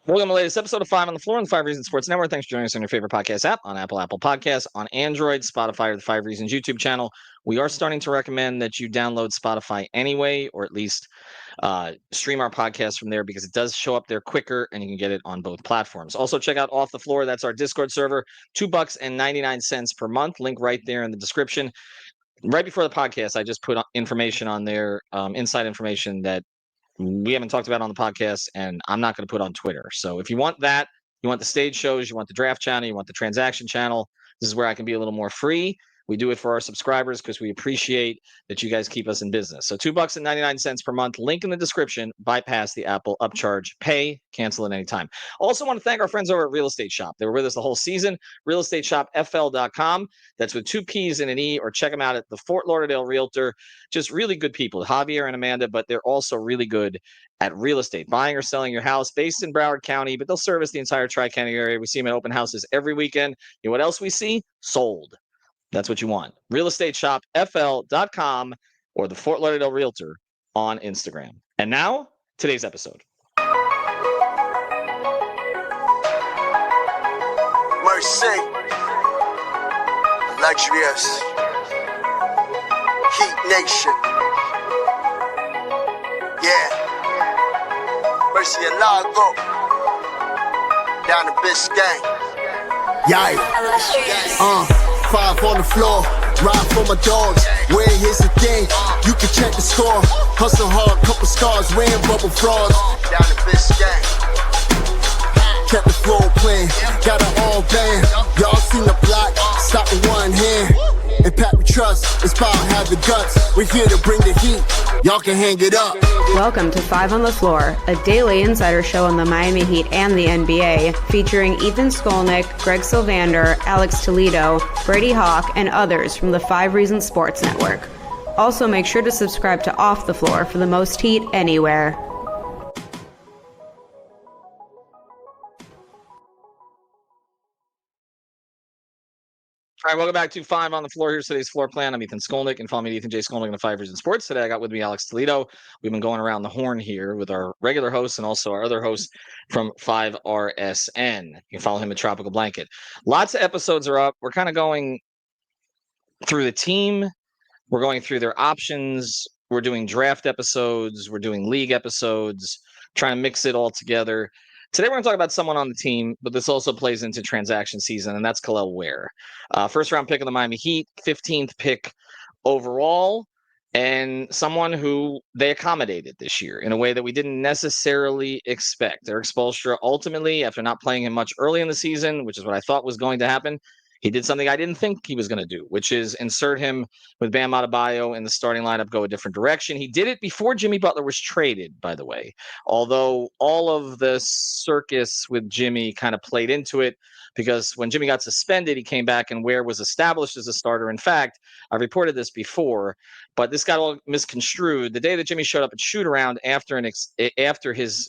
Welcome to the latest episode of 5 on the Floor on the 5 Reasons Sports Network. Thanks for joining us on your favorite podcast app, on Apple Podcasts, on Android, Spotify, or the 5 Reasons YouTube channel. We are starting to recommend that you download Spotify anyway, or at least stream our podcast from there because it does show up there quicker and you can get it on both platforms. Also, check out Off the Floor. That's our Discord server, $2.99 per month. Link right there in the description. Right before the podcast, I just put information on there, inside information that we haven't talked about on the podcast, and I'm not going to put on Twitter. So if you want that, you want the stage shows, you want the draft channel, you want the transaction channel, this is where I can be a little more free. We do it for our subscribers because we appreciate that you guys keep us in business. So $2.99 per month. Link in the description. Bypass the Apple upcharge. Pay. Cancel at any time. Also want to thank our friends over at Real Estate Shop. They were with us the whole season. RealEstateShopFL.com. That's with 2 P's and an E. Or check them out at the Fort Lauderdale Realtor. Just really good people, Javier and Amanda. But they're also really good at real estate, buying or selling your house, based in Broward County, but they'll service the entire Tri-County area. We see them at open houses every weekend. You know what else we see? Sold. That's what you want. RealEstateShopFL.com or the Fort Lauderdale Realtor on Instagram. And now, today's episode. Mercy, luxurious, Heat Nation, yeah, Mercy and Lago, down to Biscayne, yay, 5 on the floor, ride for my dogs, where here's the thing, you can check the score, hustle hard, couple scars, wearing bubble frogs, down to Biscayne. Kept the floor playing, got it all band. Y'all seen the block, stop with one hand. And Pat we trust, it's about have the guts. We're here to bring the heat, y'all can hang it up. Welcome to 5 on the Floor, a daily insider show on the Miami Heat and the NBA, featuring Ethan Skolnick, Greg Sylvander, Alex Toledo, Brady Hawk, and others from the 5 Reasons Sports Network. Also make sure to subscribe to Off the Floor for the most heat anywhere. All right, welcome back to 5 on the Floor. Here's today's floor plan. I'm Ethan Skolnick, and follow me, Ethan J. Skolnick, on the 5 Reasons Sports. Today, I got with me Alex Toledo. We've been going around the horn here with our regular hosts and also our other host from 5RSN. You can follow him at Tropical Blanket. Lots of episodes are up. We're kind of going through the team. We're going through their options. We're doing draft episodes. We're doing league episodes, trying to mix it all together. Today, we're going to talk about someone on the team, but this also plays into transaction season, and that's Kel'el Ware. First-round pick of the Miami Heat, 15th pick overall, and someone who they accommodated this year in a way that we didn't necessarily expect. Erik Spoelstra, ultimately, after not playing him much early in the season, which is what I thought was going to happen, he did something I didn't think he was going to do, which is insert him with Bam Adebayo in the starting lineup, go a different direction. He did it before Jimmy Butler was traded, by the way, although all of the circus with Jimmy kind of played into it because when Jimmy got suspended, he came back and Ware was established as a starter. In fact, I reported this before, but this got all misconstrued. The day that Jimmy showed up at shoot-around after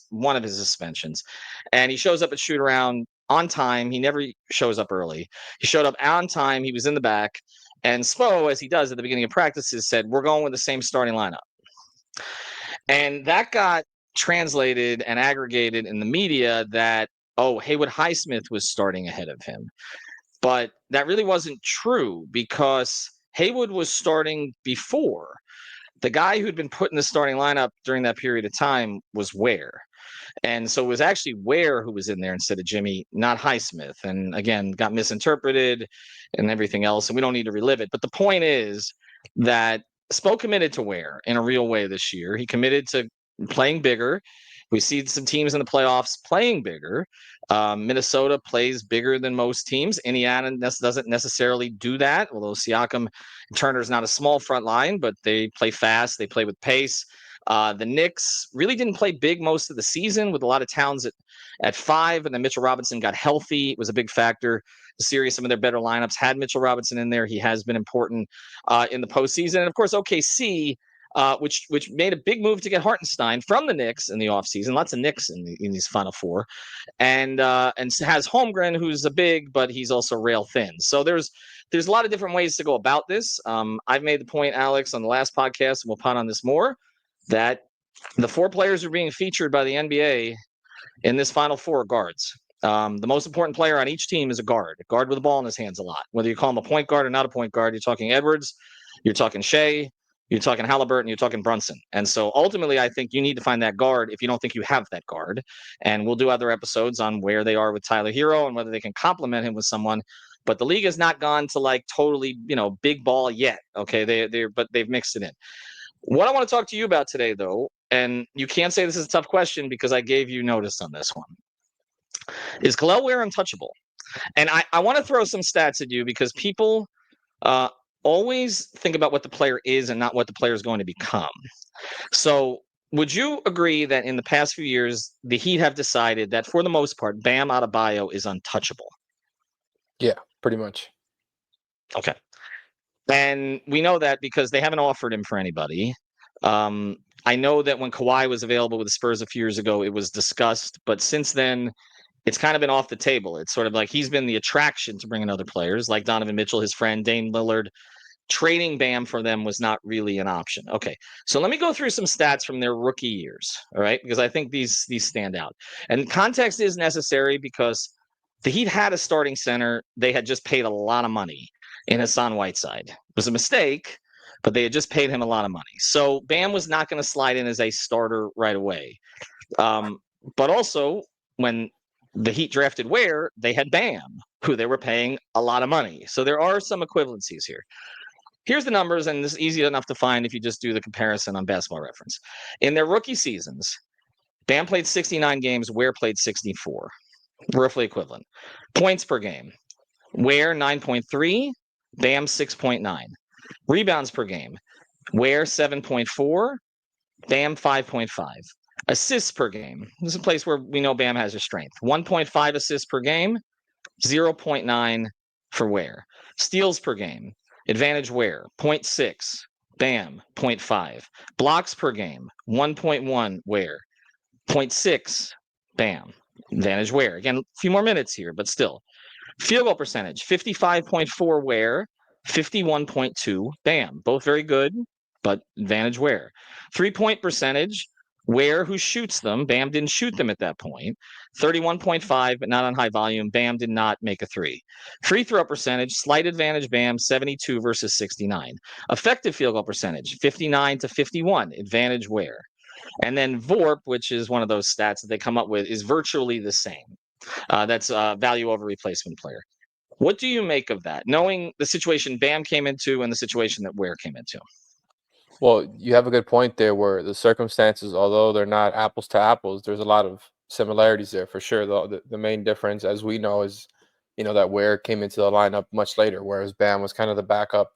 one of his suspensions, and he shows up at shoot-around on time. He never shows up early. He showed up on time. He was in the back. And Spo, as he does at the beginning of practices, said, we're going with the same starting lineup. And that got translated and aggregated in the media that, Haywood Highsmith was starting ahead of him. But that really wasn't true because Haywood was starting before. The guy who'd been put in the starting lineup during that period of time was Ware. And so it was actually Ware who was in there instead of Jimmy, not Highsmith. And again, got misinterpreted and everything else. And we don't need to relive it. But the point is that Spo committed to Ware in a real way this year. He committed to playing bigger. We see some teams in the playoffs playing bigger. Minnesota plays bigger than most teams. Indiana doesn't necessarily do that, although Siakam and Turner's not a small front line, but they play fast. They play with pace. The Knicks really didn't play big most of the season with a lot of Towns at 5, and then Mitchell Robinson got healthy. It was a big factor. The series, some of their better lineups had Mitchell Robinson in there. He has been important in the postseason. And, of course, OKC, which made a big move to get Hartenstein from the Knicks in the offseason. Lots of Knicks in these Final Four. And has Holmgren, who's a big, but he's also rail thin. So there's a lot of different ways to go about this. I've made the point, Alex, on the last podcast, and we'll punt on this more, that the 4 players who are being featured by the NBA in this Final Four are guards. The most important player on each team is a guard with the ball in his hands a lot. Whether you call him a point guard or not a point guard, you're talking Edwards, you're talking Shea, you're talking Halliburton, you're talking Brunson. And so ultimately, I think you need to find that guard if you don't think you have that guard. And we'll do other episodes on where they are with Tyler Hero and whether they can complement him with someone. But the league has not gone to like totally, big ball yet. Okay, but they've mixed it in. What I want to talk to you about today, though, and you can't say this is a tough question because I gave you notice on this one, is Kel'el Ware untouchable? And I want to throw some stats at you because people uh, always think about what the player is and not what the player is going to become. So would you agree that in the past few years, the Heat have decided that for the most part, Bam Adebayo is untouchable? Yeah, pretty much. Okay. And we know that because they haven't offered him for anybody. I know that when Kawhi was available with the Spurs a few years ago, it was discussed, but since then, it's kind of been off the table. It's sort of like he's been the attraction to bring in other players like Donovan Mitchell, his friend Dame Lillard. Trading Bam for them was not really an option. Okay, so let me go through some stats from their rookie years, all right? Because I think these stand out. And context is necessary because the Heat had a starting center. They had just paid a lot of money in Hassan Whiteside. It was a mistake, but they had just paid him a lot of money. So Bam was not going to slide in as a starter right away. But also, when the Heat drafted Ware, they had Bam, who they were paying a lot of money. So there are some equivalencies here. Here's the numbers, and this is easy enough to find if you just do the comparison on Basketball Reference. In their rookie seasons, Bam played 69 games, Ware played 64, roughly equivalent. Points per game, Ware 9.3, Bam 6.9. Rebounds per game, Ware 7.4, Bam 5.5. Assists per game. This is a place where we know Bam has his strength. 1.5 assists per game, 0.9 for Ware. Steals per game. Advantage Ware, 0.6. Bam, 0.5. Blocks per game, 1.1 Ware. 0.6. Bam. Advantage Ware. Again, a few more minutes here, but still. Field goal percentage, 55.4 Ware, 51.2 Bam. Both very good, but advantage Ware. 3-point percentage, Ware who shoots them. Bam didn't shoot them at that point. 31.5, but not on high volume. Bam did not make a three. Free throw percentage, slight advantage Bam, 72 versus 69. Effective field goal percentage, 59 to 51, advantage Ware. And then VORP, which is one of those stats that they come up with, is virtually the same. That's value over replacement player. What do you make of that, knowing the situation Bam came into and the situation that Ware came into? Well, you have a good point there where the circumstances, although they're not apples to apples, there's a lot of similarities there for sure. The main difference, as we know, is, that Ware came into the lineup much later, whereas Bam was kind of the backup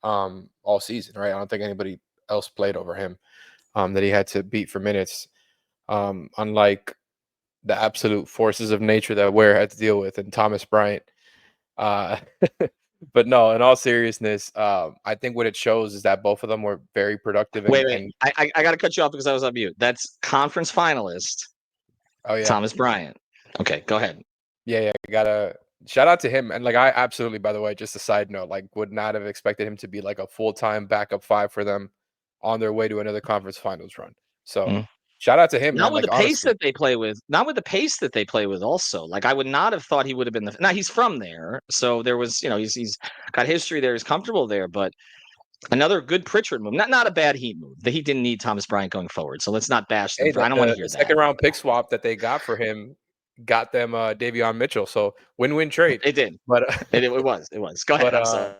all season, right? I don't think anybody else played over him that he had to beat for minutes, unlike the absolute forces of nature that Ware had to deal with and Thomas Bryant. But no, in all seriousness, I think what it shows is that both of them were very productive. Wait. I got to cut you off because I was on mute. That's conference finalist. Oh yeah, Thomas Bryant. Okay, go ahead. Yeah, gotta shout out to him. And I absolutely, by the way, just a side note, would not have expected him to be like a full-time backup five for them on their way to another conference finals run. So shout out to him, not man. with the pace honestly. that they play with. Not with the pace that they play with. Also, I would not have thought he would have been now he's from there, so there was he's got history there. He's comfortable there, but another good Pritchard move. Not a bad Heat move. The Heat didn't need Thomas Bryant going forward, so let's not bash them. Hey, I don't want to hear the that. second round pick swap that they got for him got them Davion Mitchell. So win-win trade. It did, but it was. Go ahead. I'm sorry.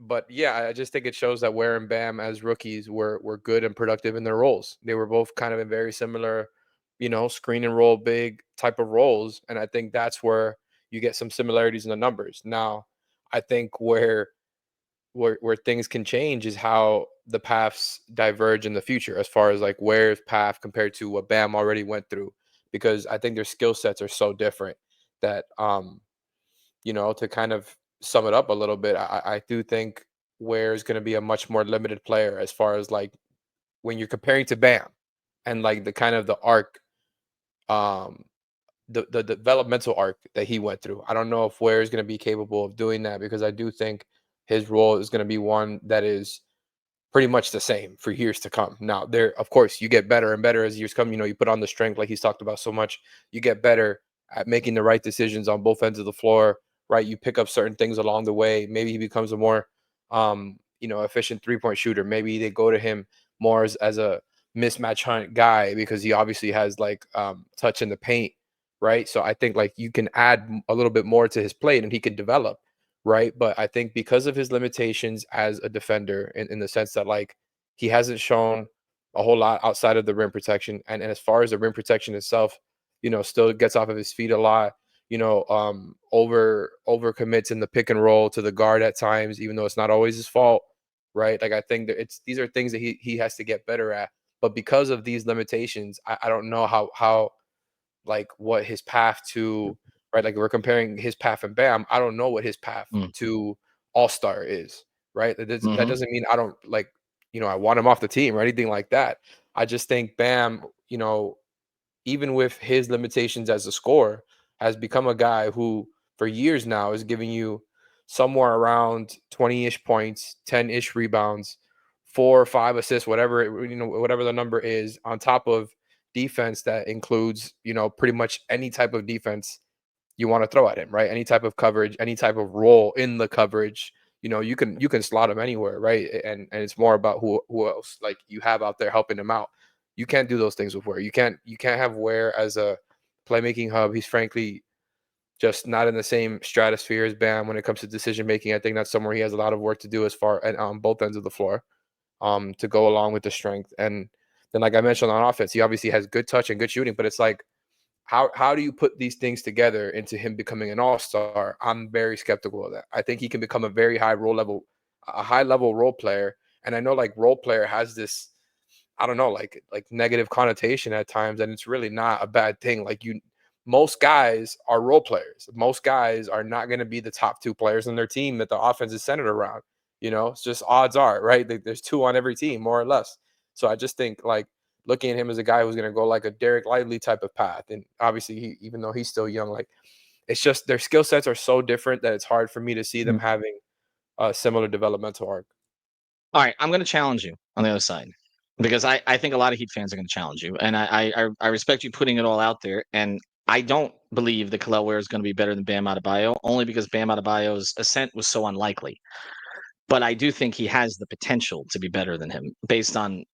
But yeah, I just think it shows that Ware and Bam as rookies were good and productive in their roles. They were both kind of in very similar, screen and roll big type of roles. And I think that's where you get some similarities in the numbers. Now, I think where things can change is how the paths diverge in the future as far as Ware's path compared to what Bam already went through. Because I think their skill sets are so different that to kind of sum it up a little bit, I do think Ware is going to be a much more limited player as far as when you're comparing to Bam and the kind of the arc, the developmental arc that he went through. I don't know if Ware is going to be capable of doing that because I do think his role is going to be one that is pretty much the same for years to come. Now, there, of course, you get better and better as years come. You know, you put on the strength, like he's talked about so much. You get better at making the right decisions on both ends of the floor, right? You pick up certain things along the way. Maybe he becomes a more, efficient 3-point shooter. Maybe they go to him more as a mismatch hunt guy because he obviously has like touch in the paint, right? So I think like you can add a little bit more to his plate and he can develop, right? But I think because of his limitations as a defender, in the sense that like he hasn't shown a whole lot outside of the rim protection, and as far as the rim protection itself, still gets off of his feet a lot. Over commits in the pick and roll to the guard at times, even though it's not always his fault, right? Like I think that these are things that he has to get better at. But because of these limitations, I don't know how like what his path to, right, like we're comparing his path and Bam. I don't know what his path Mm. to all-star is, right? That Mhm. doesn't mean I don't like, I want him off the team or anything like that. I just think Bam, even with his limitations as a scorer, has become a guy who for years now is giving you somewhere around 20-ish points, 10-ish rebounds, 4 or 5 assists, whatever the number is, on top of defense that includes, pretty much any type of defense you want to throw at him, right? Any type of coverage, any type of role in the coverage, you can slot him anywhere, right? And it's more about who else like you have out there helping him out. You can't do those things with Ware. You can't have Ware as a playmaking hub. He's frankly just not in the same stratosphere as Bam when it comes to decision making. I think that's somewhere he has a lot of work to do as far and on both ends of the floor, to go along with the strength. And then, like I mentioned on offense, he obviously has good touch and good shooting, but it's like, how do you put these things together into him becoming an all-star? I'm very skeptical of that. I think he can become a high level role player. And I know like role player has this, I don't know, like negative connotation at times, and it's really not a bad thing. Like most guys are role players. Most guys are not going to be the top 2 players on their team that the offense is centered around. It's just odds are, right? There's 2 on every team, more or less. So I just think like looking at him as a guy who's going to go like a Derek Lively type of path, and obviously even though he's still young, like it's just their skill sets are so different that it's hard for me to see them Mm. having a similar developmental arc. All right, I'm going to challenge you on the other side because I think a lot of Heat fans are going to challenge you, and I respect you putting it all out there. And I don't believe that Kel'el Ware is going to be better than Bam Adebayo, only because Bam Adebayo's ascent was so unlikely. But I do think he has the potential to be better than him based on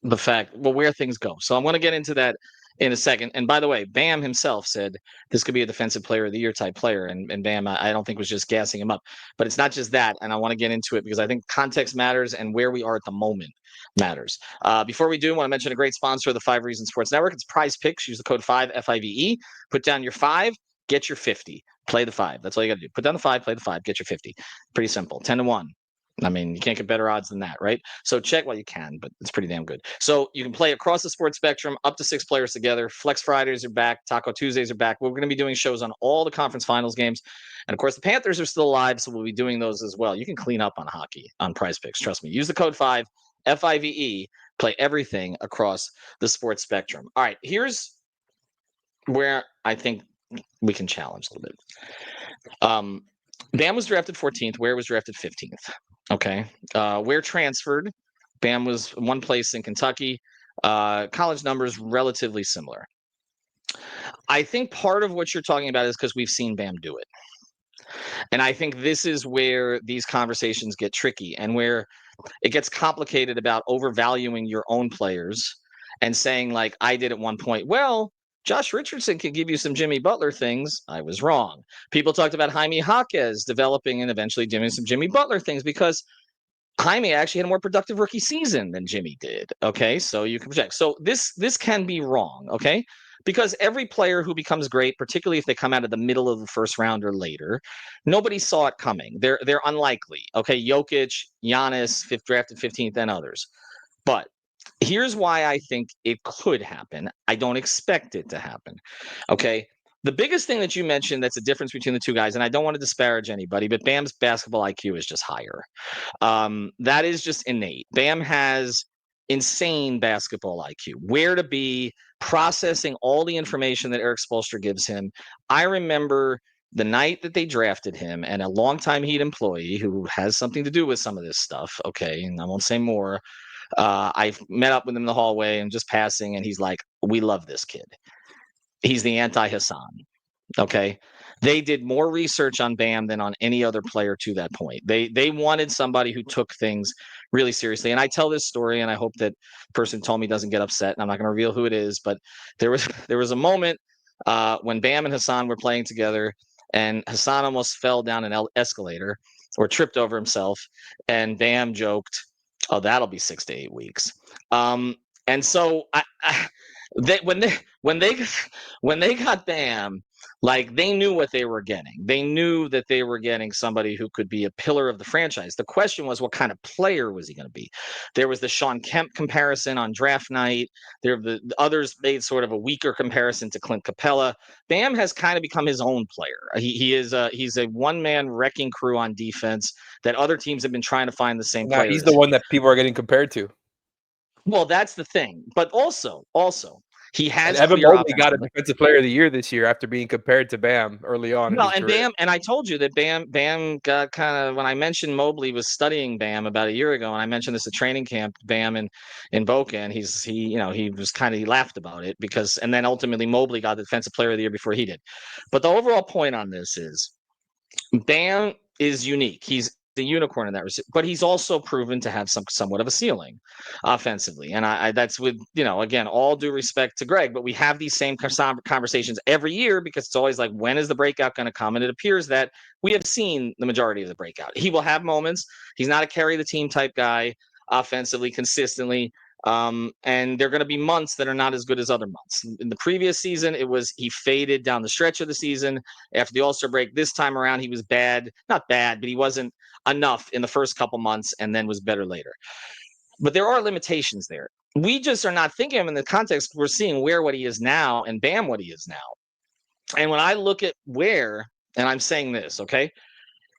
the fact, well, where things go. So I'm going to get into that in a second. And by the way, Bam himself said this could be a defensive player of the year type player. And Bam, I don't think was just gassing him up. But it's not just that. And I want to get into it because I think context matters and where we are at the moment matters. Before we do, I want to mention a great sponsor of the 5 Reasons Sports Network. It's Prize Picks. Use the code 5, FIVE. Put down your 5, get your 50. Play the 5. That's all you got to do. Put down the 5, play the 5, get your 50. Pretty simple. 10-1. I mean, you can't get better odds than that, right? So check, well, you can, but it's pretty damn good. So you can play across the sports spectrum, up to 6 players together. Flex Fridays are back. Taco Tuesdays are back. We're going to be doing shows on all the conference finals games. And of course, the Panthers are still alive, so we'll be doing those as well. You can clean up on hockey on Prize Picks. Trust me. Use the code 5, FIVE. Play everything across the sports spectrum. All right, here's where I think we can challenge a little bit. Bam was drafted 14th. Ware was drafted 15th. Okay. Ware transferred. Bam was one place in Kentucky. College numbers relatively similar. I think part of what you're talking about is because we've seen Bam do it. And I think this is where these conversations get tricky and where it gets complicated about overvaluing your own players and saying, like, I did at one point, well, Josh Richardson can give you some Jimmy Butler things. I was wrong. People talked about Jaime Jaquez developing and eventually doing some Jimmy Butler things because Jaime actually had a more productive rookie season than Jimmy did. Okay, so you can project. So this can be wrong. Okay, because every player who becomes great, particularly if they come out of the middle of the first round or later, nobody saw it coming. They're unlikely. Okay, Jokic, Giannis, drafted 15th, and others. But here's why I think it could happen. I don't expect it to happen. Okay. The biggest thing that you mentioned that's a difference between the two guys, and I don't want to disparage anybody, but Bam's basketball IQ is just higher. That is just innate. Bam has insane basketball IQ, where to be, processing all the information that Eric Spoelstra gives him. I remember the night that they drafted him, and a longtime Heat employee who has something to do with some of this stuff, okay, and I won't say more, I met up with him in the hallway and just passing, and he's like, "We love this kid. He's the anti-Hassan." Okay. They did more research on Bam than on any other player to that point. They wanted somebody who took things really seriously. And I tell this story, and I hope that person told me doesn't get upset. And I'm not going to reveal who it is, but there was a moment when Bam and Hassan were playing together, and Hassan almost fell down an escalator or tripped over himself, and Bam joked, "Oh, that'll be 6 to 8 weeks." And so they, when they when they got Bam, like they knew what they were getting. They knew that they were getting somebody who could be a pillar of the franchise. The question was, what kind of player was he going to be? There was the Sean Kemp comparison on draft night. The others made sort of a weaker comparison to Clint Capella. Bam has kind of become his own player. He's a one man wrecking crew on defense that other teams have been trying to find the same Now player he's as. the one that people are getting compared to. Well, that's the thing. But also, he And has Evan clear Mobley got a offensive. Defensive Player of the Year this year after being compared to Bam early on in Well, his and career. Bam, and I told you that Bam got kind of, when I mentioned Mobley was studying Bam about a year ago, and I mentioned this at training camp, Bam in Boca, and he was kind of, he laughed about it because, and then ultimately Mobley got the Defensive Player of the Year before he did. But the overall point on this is Bam is unique. He's the unicorn in that respect, but he's also proven to have somewhat of a ceiling offensively. And I that's with, again, all due respect to Greg, but we have these same conversations every year because it's always like, when is the breakout going to come? And it appears that we have seen the majority of the breakout. He will have moments. He's not a carry the team type guy offensively consistently. And there are going to be months that are not as good as other months. In the previous season, it was he faded down the stretch of the season. After the All-Star break, this time around, he was bad. Not bad, but he wasn't enough in the first couple months and then was better later. But there are limitations there. We just are not thinking of him in the context. We're seeing Ware what he is now and Bam what he is now. And when I look at Ware, and I'm saying this, okay,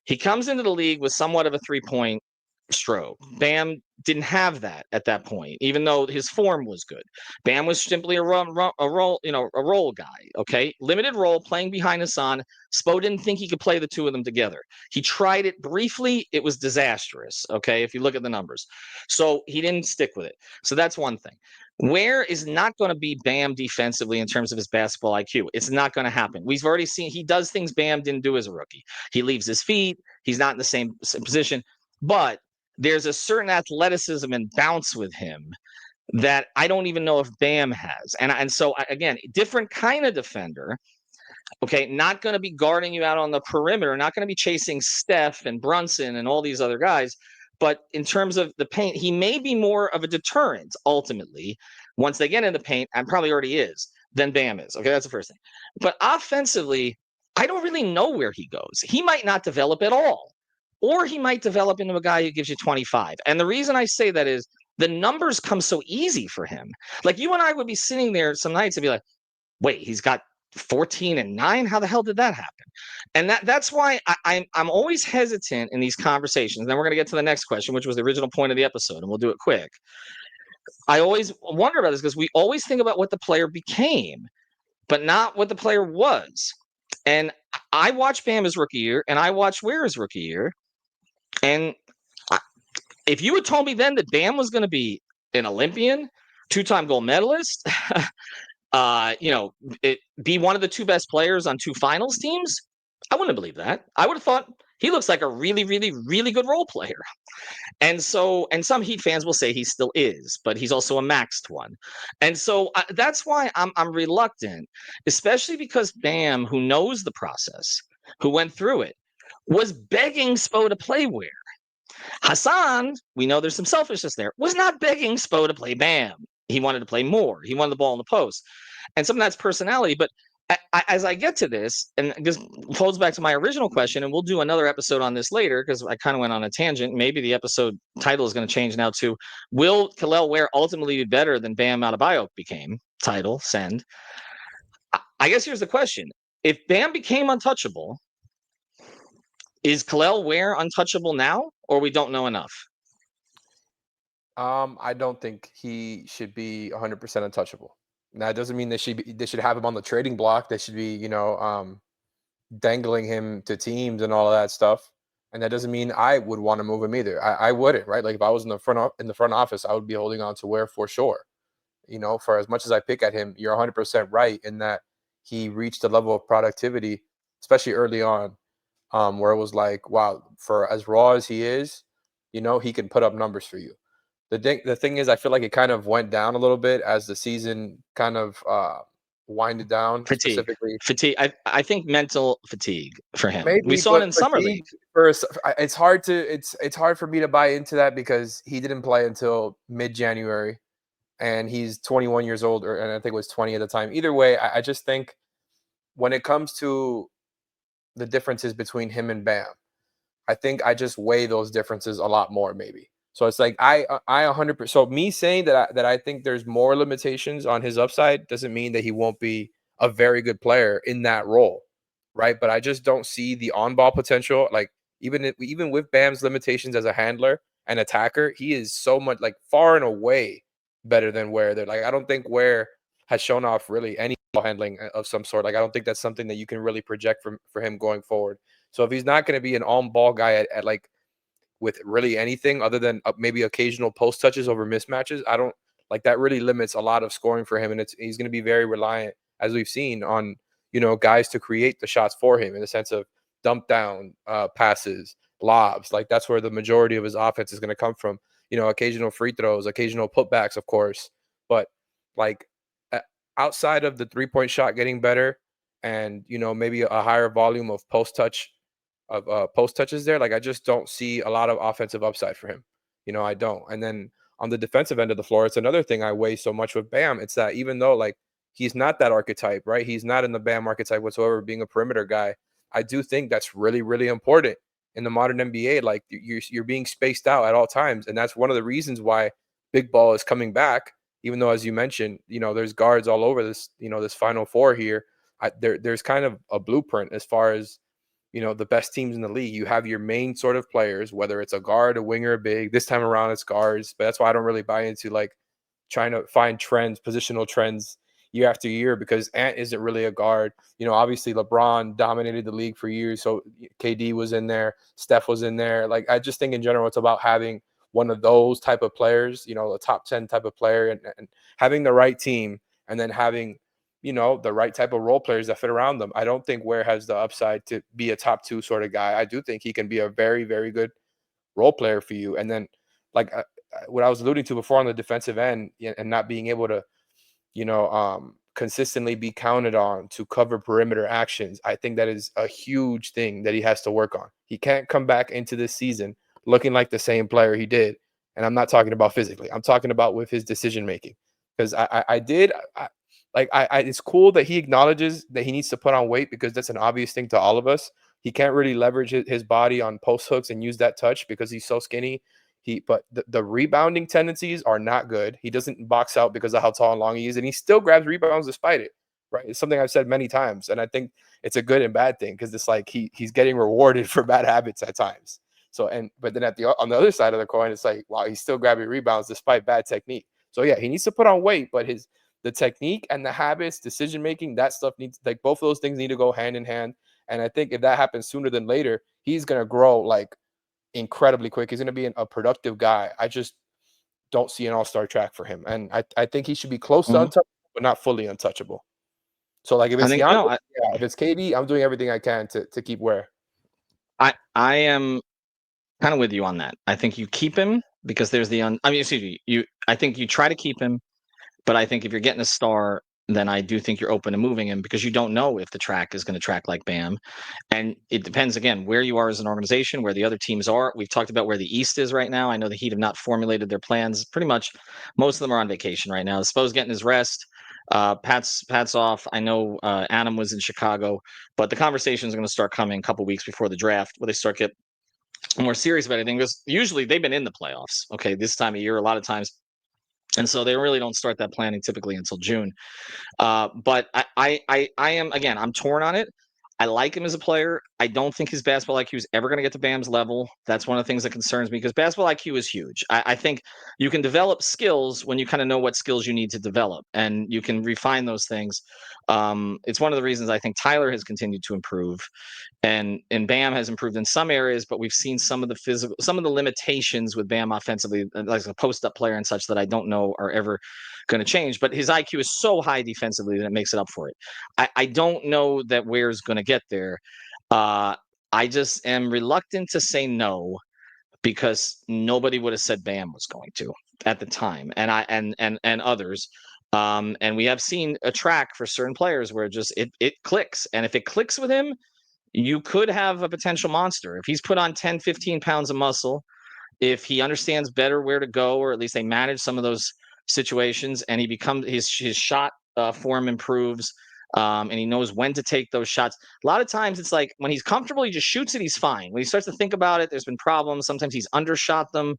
he comes into the league with somewhat of a three-point stroke. Bam didn't have that at that point, even though his form was good. Bam was simply a role guy. Okay, limited role, playing behind Hassan. Spo didn't think he could play the two of them together. He tried it briefly. It was disastrous. Okay, if you look at the numbers, so he didn't stick with it. So that's one thing. Ware is not going to be Bam defensively in terms of his basketball IQ. It's not going to happen. We've already seen he does things Bam didn't do as a rookie. He leaves his feet. He's not in the same position, but there's a certain athleticism and bounce with him that I don't even know if Bam has. And so, again, different kind of defender. Okay, not going to be guarding you out on the perimeter, not going to be chasing Steph and Brunson and all these other guys. But in terms of the paint, he may be more of a deterrent ultimately once they get in the paint, and probably already is, than Bam is. Okay, that's the first thing. But offensively, I don't really know where he goes. He might not develop at all, or he might develop into a guy who gives you 25. And the reason I say that is the numbers come so easy for him. Like you and I would be sitting there some nights and be like, wait, he's got 14 and 9. How the hell did that happen? And that's why I'm always hesitant in these conversations. And then we're going to get to the next question, which was the original point of the episode, and we'll do it quick. I always wonder about this because we always think about what the player became, but not what the player was. And I watched Bam his rookie year, and I watched Ware his rookie year. And if you had told me then that Bam was going to be an Olympian, two-time gold medalist, be one of the two best players on two finals teams, I wouldn't have believed that. I would have thought he looks like a really, really, really good role player. And so, and some Heat fans will say he still is, but he's also a maxed one. And so that's why I'm reluctant, especially because Bam, who knows the process, who went through it, was begging Spo to play Ware. Hassan, we know there's some selfishness there, was not begging Spo to play Bam. He wanted to play more. He wanted the ball in the post. And some of that's personality. But as I get to this, and this folds back to my original question, and we'll do another episode on this later because I kind of went on a tangent. Maybe the episode title is going to change now to Will Kel'el Ware ultimately be better than Bam Adebayo became? Title, send. I guess here's the question. If Bam became untouchable, is Kel'el Ware untouchable now, or we don't know enough? I don't think he should be 100% untouchable. Now, it doesn't mean they should have him on the trading block. They should be, dangling him to teams and all of that stuff. And that doesn't mean I would want to move him either. I wouldn't, right? Like if I was in the front office, I would be holding on to Ware for sure. For as much as I pick at him, you're 100% right in that he reached a level of productivity, especially early on, where it was like, wow, for as raw as he is, he can put up numbers for you. The thing is, I feel like it kind of went down a little bit as the season kind of winded down, Fatigue, specifically. fatigue. I think mental fatigue for him. We Maybe, saw it but in summer league. fatigue it's hard for me to buy into that because he didn't play until mid-January, and he's 21 years old, and I think it was 20 at the time. Either way, I just think when it comes to the differences between him and Bam, I think I just weigh those differences a lot more, maybe. So it's like I 100%. So me saying that I think there's more limitations on his upside doesn't mean that he won't be a very good player in that role, right? But I just don't see the on-ball potential. Like even with Bam's limitations as a handler and attacker, he is so much like far and away better than Ware. Like I don't think Ware has shown off really any ball handling of some sort. Like I don't think that's something that you can really project for him going forward. So if he's not going to be an on-ball guy at like with really anything other than maybe occasional post touches over mismatches, I don't like that really limits a lot of scoring for him. And he's going to be very reliant, as we've seen, on, guys to create the shots for him in the sense of dump down passes, lobs. Like that's where the majority of his offense is going to come from. Occasional free throws, occasional putbacks, of course. But like outside of the 3-point shot getting better and, maybe a higher volume of post touches there, like I just don't see a lot of offensive upside for him. I don't. And then on the defensive end of the floor, it's another thing I weigh so much with Bam. It's that even though like he's not that archetype, right? He's not in the Bam archetype whatsoever, being a perimeter guy. I do think that's really, really important in the modern NBA. Like you're being spaced out at all times, and that's one of the reasons why big ball is coming back. Even though, as you mentioned, there's guards all over this, this Final Four here. There's kind of a blueprint as far as the best teams in the league. You have your main sort of players, whether it's a guard, a winger, a big. This time around, it's guards. But that's why I don't really buy into like trying to find trends, positional trends year after year, because Ant isn't really a guard. Obviously LeBron dominated the league for years. So KD was in there. Steph was in there. Like, I just think in general, it's about having one of those type of players, a top 10 type of player, and having the right team, and then having the right type of role players that fit around them. I don't think Ware has the upside to be a top 2 sort of guy. I do think he can be a very, very good role player for you. And then like what I was alluding to before on the defensive end, and not being able to, consistently be counted on to cover perimeter actions. I think that is a huge thing that he has to work on. He can't come back into this season looking like the same player he did. And I'm not talking about physically. I'm talking about with his decision making. Because it's cool that he acknowledges that he needs to put on weight, because that's an obvious thing to all of us. He can't really leverage his body on post hooks and use that touch because he's so skinny. But the rebounding tendencies are not good. He doesn't box out because of how tall and long he is, and he still grabs rebounds despite it. Right? It's something I've said many times, and I think it's a good and bad thing, because it's like he's getting rewarded for bad habits at times. So but then on the other side of the coin, it's like, wow, he's still grabbing rebounds despite bad technique. So yeah, he needs to put on weight, but the technique and the habits, decision making, that stuff needs, like, both of those things need to go hand in hand. And I think if that happens sooner than later, he's gonna grow like incredibly quick. He's going to be a productive guy. I just don't see an all-star track for him. And I think he should be close to untouchable, but not fully untouchable. So like if it's if it's KD, I'm doing everything I can to keep Ware. I am kind of with you on that. I think you keep him because there's I think you try to keep him, but I think if you're getting a star, then I do think you're open to moving him, because you don't know if the track is going to track like Bam. And it depends, again, where you are as an organization, where the other teams are. We've talked about where the East is right now. I know the Heat have not formulated their plans. Pretty much most of them are on vacation right now. Spo's getting his rest. Pat's off. I know Adam was in Chicago, but the conversation is going to start coming a couple weeks before the draft, where they start get more serious about anything, because usually they've been in the playoffs, okay, this time of year a lot of times. And so they really don't start that planning typically until June. But I am, again, I'm torn on it. I like him as a player. I don't think his basketball IQ is ever going to get to Bam's level. That's one of the things that concerns me, because basketball IQ is huge. I think you can develop skills when you kind of know what skills you need to develop, and you can refine those things. It's one of the reasons I think Tyler has continued to improve, and Bam has improved in some areas, but we've seen some of the limitations with Bam offensively, like a post-up player and such, that I don't know are ever going to change. But his IQ is so high defensively that it makes it up for it. I don't know that Ware's going to get there. I just am reluctant to say no, because nobody would have said Bam was going to at the time, and others. And we have seen a track for certain players where just it clicks, and if it clicks with him, you could have a potential monster. If he's put on 10, 15 pounds of muscle, if he understands better where to go, or at least they manage some of those situations, and he becomes his shot form improves, and he knows when to take those shots. A lot of times it's like when he's comfortable, he just shoots it, he's fine. When he starts to think about it, there's been problems. Sometimes he's undershot them.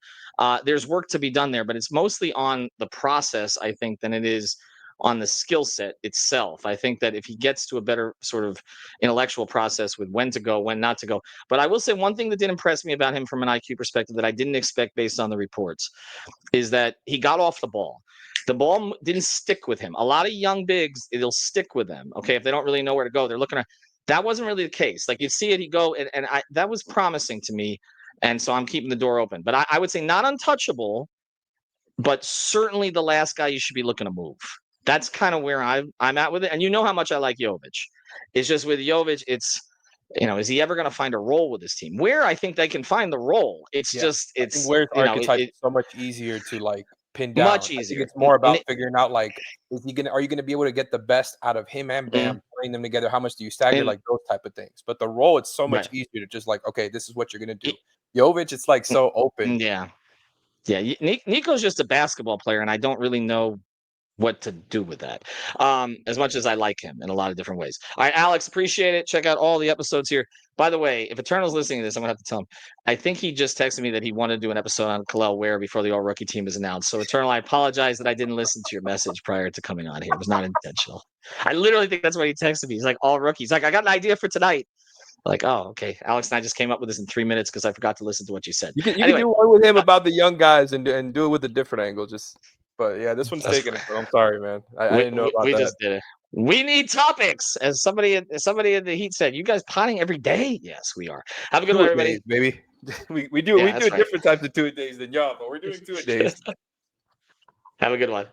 There's work to be done there, but it's mostly on the process, I think, than it is on the skill set itself. I think that if he gets to a better sort of intellectual process with when to go, when not to go. But I will say one thing that did impress me about him from an IQ perspective that I didn't expect based on the reports is that he got off the ball. The ball didn't stick with him. A lot of young bigs, it'll stick with them. Okay, if they don't really know where to go, they're looking at. That wasn't really the case. Like, you see it, he go, and that was promising to me, and so I'm keeping the door open. But I would say not untouchable, but certainly the last guy you should be looking to move. That's kind of where I'm at with it. And you know how much I like Jovic. It's just with Jovic, it's, is he ever going to find a role with this team? Where I think they can find the role. It's Yeah, just, I think Ware's archetype is so much easier to pin down. much I think easier. it's more about figuring out are you gonna be able to get the best out of him and Bam, playing them together? How much do you stagger, And like those type of things? But the role, it's so much right. easier to just okay, this is what you're gonna do. Jovic, it's like so open. Yeah. Yeah. Nico's just a basketball player, and I don't really know what to do with that. As much as I like him in a lot of different ways. All right, Alex, appreciate it. Check out all the episodes here. By the way, if Eternal's listening to this, I'm gonna have to tell him. I think he just texted me that he wanted to do an episode on Kel'el Ware before the all rookie team is announced. So Eternal, I apologize that I didn't listen to your message prior to coming on here. It was not intentional. I literally think that's what he texted me. He's like, all rookies. Like, I got an idea for tonight. Like, oh, okay. Alex and I just came up with this in 3 minutes because I forgot to listen to what you said. You can Anyway, do one with him about the young guys and do it with a different angle. But yeah, this one's taking it. So I'm sorry, man. I didn't know about we that. just did it. We need topics, as somebody in the Heat said. You guys potting every day? Yes, we are. Have a good one, everybody. Baby. We do Yeah, that's right. different types of 2 days than y'all, but we're doing 2 days. Have a good one.